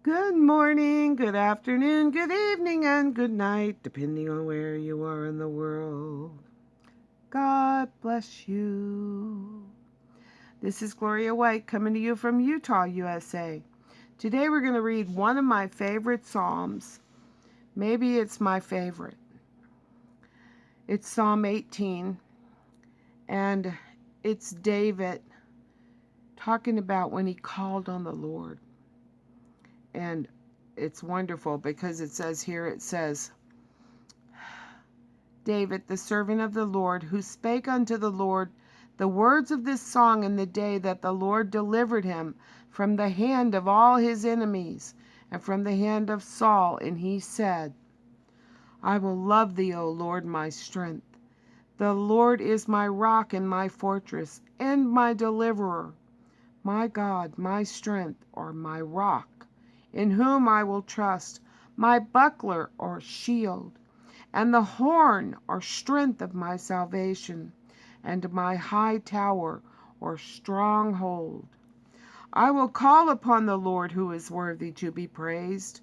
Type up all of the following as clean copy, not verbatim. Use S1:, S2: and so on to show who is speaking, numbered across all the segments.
S1: Good morning, good afternoon, good evening, and good night, depending on where you are in the world. God bless you. This is Gloria White coming to you from Utah, USA. Today we're going to read one of my favorite Psalms. Maybe it's my favorite. It's Psalm 18, and it's David talking about when he called on the Lord. And it's wonderful because it says, David, the servant of the Lord, who spake unto the Lord the words of this song in the day that the Lord delivered him from the hand of all his enemies, and from the hand of Saul. And he said, I will love thee, O Lord, my strength. The Lord is my rock and my fortress, and my deliverer. My God, my strength, or my rock, in whom I will trust, my buckler or shield, and the horn or strength of my salvation, and my high tower or stronghold. I will call upon the Lord, who is worthy to be praised.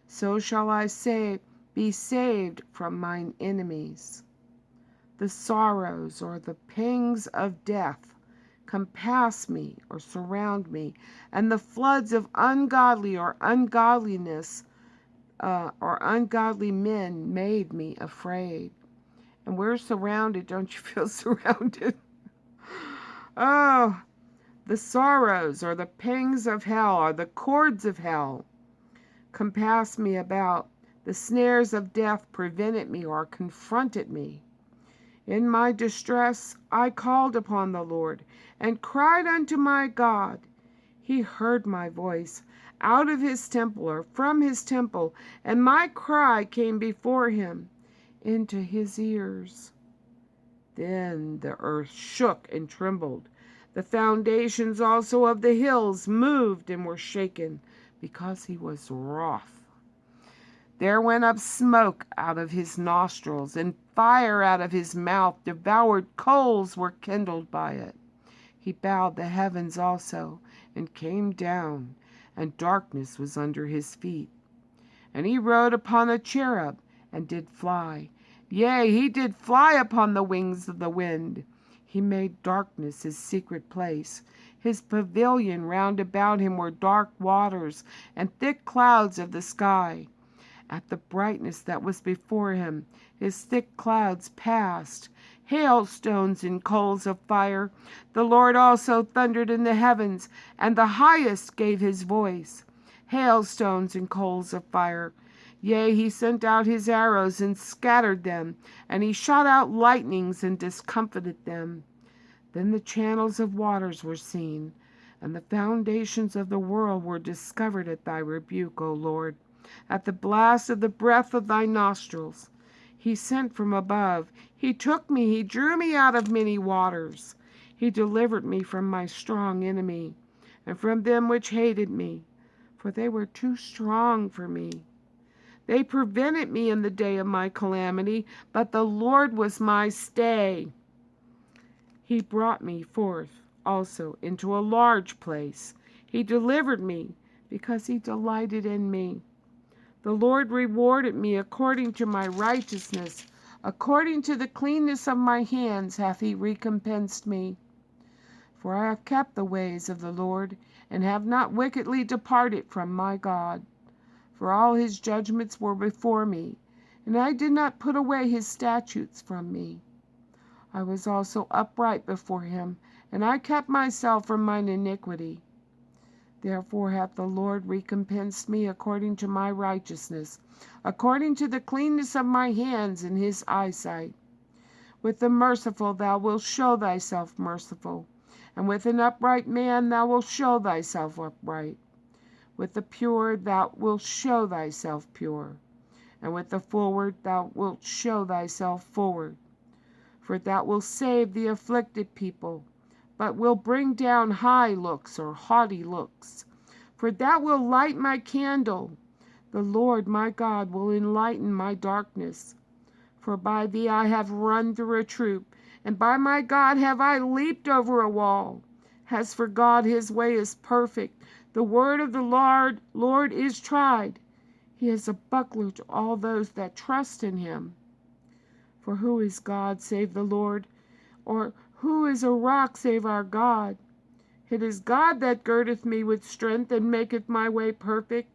S1: So shall I be saved from mine enemies. The sorrows or the pangs of death compass me or surround me, and the floods of ungodly or ungodliness or ungodly men made me afraid. And we're surrounded. Don't you feel surrounded? Oh, the sorrows or the pangs of hell or the cords of hell compass me about. The snares of death prevented me or confronted me. In my distress I called upon the Lord and cried unto my God. He heard my voice out of his temple or from his temple, and my cry came before him into his ears. Then the earth shook and trembled. The foundations also of the hills moved and were shaken, because he was wroth. There went up smoke out of his nostrils, and fire out of his mouth. Devoured coals were kindled by it. He bowed the heavens also, and came down, and darkness was under his feet. And he rode upon a cherub, and did fly. Yea, he did fly upon the wings of the wind. He made darkness his secret place. His pavilion round about him were dark waters, and thick clouds of the sky. At the brightness that was before him, his thick clouds passed. Hailstones and coals of fire. The Lord also thundered in the heavens, and the highest gave his voice. Hailstones and coals of fire. Yea, he sent out his arrows and scattered them, and he shot out lightnings and discomfited them. Then the channels of waters were seen, and the foundations of the world were discovered at thy rebuke, O Lord. At the blast of the breath of thy nostrils. He sent from above. He took me. He drew me out of many waters. He delivered me from my strong enemy, and from them which hated me, for they were too strong for me. They prevented me in the day of my calamity, but the Lord was my stay. He brought me forth also into a large place. He delivered me, because he delighted in me. The Lord rewarded me according to my righteousness. According to the cleanness of my hands hath he recompensed me. For I have kept the ways of the Lord, and have not wickedly departed from my God. For all his judgments were before me, and I did not put away his statutes from me. I was also upright before him, and I kept myself from mine iniquity. Therefore hath the Lord recompensed me according to my righteousness, according to the cleanness of my hands in his eyesight. With the merciful thou wilt show thyself merciful, and with an upright man thou wilt show thyself upright. With the pure thou wilt show thyself pure, and with the forward thou wilt show thyself forward. For thou wilt save the afflicted people, but will bring down high looks or haughty looks. For thou wilt light my candle. The Lord my God will enlighten my darkness. For by thee I have run through a troop, and by my God have I leaped over a wall. As for God, his way is perfect. The word of the Lord is tried. He is a buckler to all those that trust in him. For who is God save the Lord? Or who is a rock save our God? It is God that girdeth me with strength, and maketh my way perfect.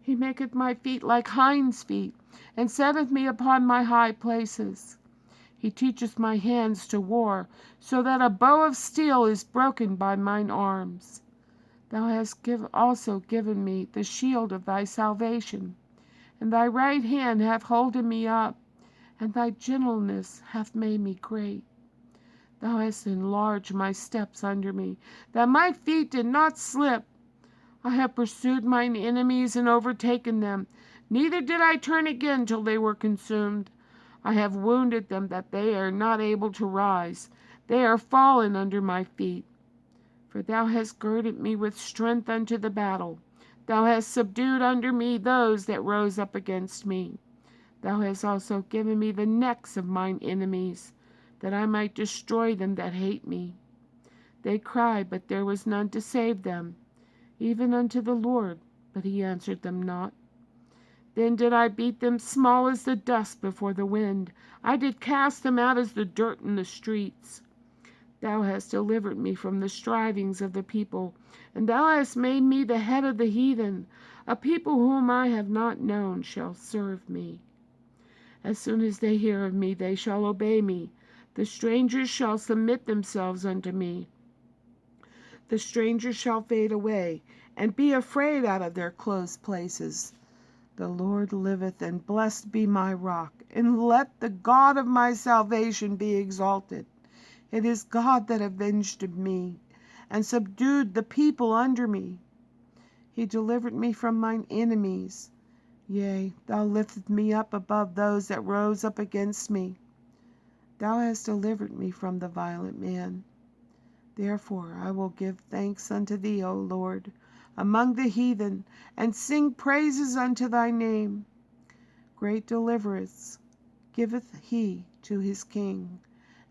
S1: He maketh my feet like hinds' feet, and setteth me upon my high places. He teacheth my hands to war, so that a bow of steel is broken by mine arms. Thou hast also given me the shield of thy salvation, and thy right hand hath holden me up, and thy gentleness hath made me great. Thou hast enlarged my steps under me, that my feet did not slip. I have pursued mine enemies and overtaken them, neither did I turn again till they were consumed. I have wounded them that they are not able to rise. They are fallen under my feet. For thou hast girded me with strength unto the battle. Thou hast subdued under me those that rose up against me. Thou hast also given me the necks of mine enemies, that I might destroy them that hate me. They cried, but there was none to save them, even unto the Lord, but he answered them not. Then did I beat them small as the dust before the wind. I did cast them out as the dirt in the streets. Thou hast delivered me from the strivings of the people, and thou hast made me the head of the heathen. A people whom I have not known shall serve me. As soon as they hear of me, they shall obey me. The strangers shall submit themselves unto me. The strangers shall fade away, and be afraid out of their closed places. The Lord liveth, and blessed be my rock, and let the God of my salvation be exalted. It is God that avenged me, and subdued the people under me. He delivered me from mine enemies. Yea, thou liftest me up above those that rose up against me. Thou hast delivered me from the violent man. Therefore I will give thanks unto thee, O Lord, among the heathen, and sing praises unto thy name. Great deliverance giveth he to his king,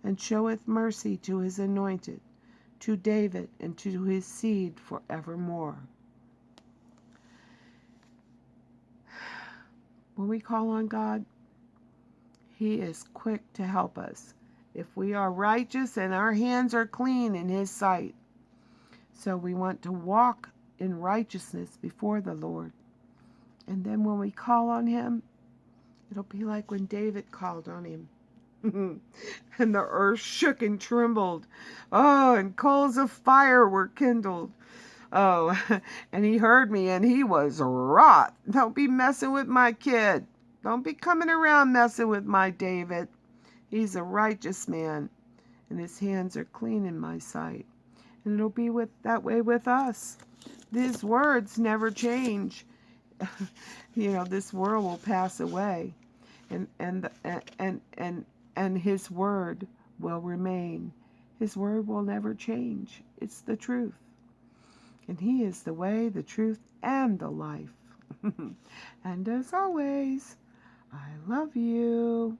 S1: and showeth mercy to his anointed, to David and to his seed forevermore. When we call on God, he is quick to help us if we are righteous and our hands are clean in his sight. So we want to walk in righteousness before the Lord. And then when we call on him, it'll be like when David called on him. And the earth shook and trembled. Oh, and coals of fire were kindled. Oh, and he heard me and he was wroth. Don't be messing with my kid. Don't be coming around messing with my David. He's a righteous man, and his hands are clean in my sight. And it'll be that way with us. These words never change. This world will pass away, and his word will remain. His word will never change. It's the truth. And he is the way, the truth, and the life. And as always, I love you.